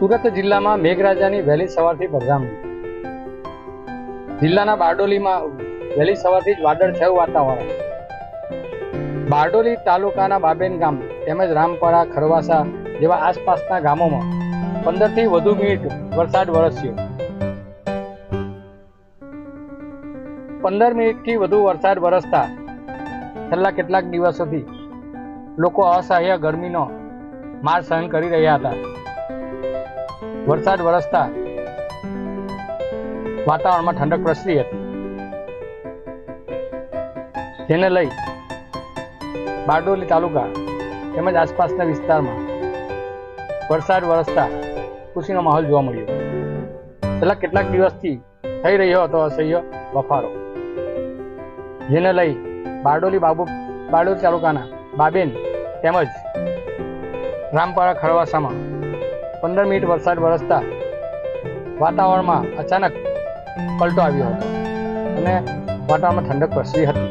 સુરત જિલ્લામાં મેઘરાજાની વહેલી સવારથી પધરામણી। જિલ્લાના બારડોલીમાં વહેલી સવારથી જ વાદળછાયું વાતાવરણ। બારડોલી તાલુકાના બાબેન ગામ તેમજ રામપરા, ખરવાસા જેવા આસપાસના ગામોમાં 15 થી વધુ મિનિટ વરસાદ વરસ્યો। 15 મિનિટથી વધુ વરસાદ વરસતા છેલ્લા કેટલાક દિવસોથી લોકો અસહ્ય ગરમીનો માર સહન કરી રહ્યા હતા। વરસાદ વરસતા વાતાવરણમાં ઠંડક પ્રસરી હતી, જેને લઈ બારડોલી તાલુકા તેમજ આસપાસના વિસ્તારમાં વરસાદ વરસતા ખુશીનો માહોલ જોવા મળ્યો। છેલ્લા કેટલાક દિવસથી થઈ રહ્યો હતો અસહ્ય બફારો, જેને લઈ બારડોલી તાલુકાના બાબેન તેમજ રામપરા, ખરવાસામાં 15 મિનિટ વરસાદ વરસતા વાતાવરણમાં અચાનક પલટો આવ્યો હતો અને વાતાવરણમાં ઠંડક પ્રસરી હતી।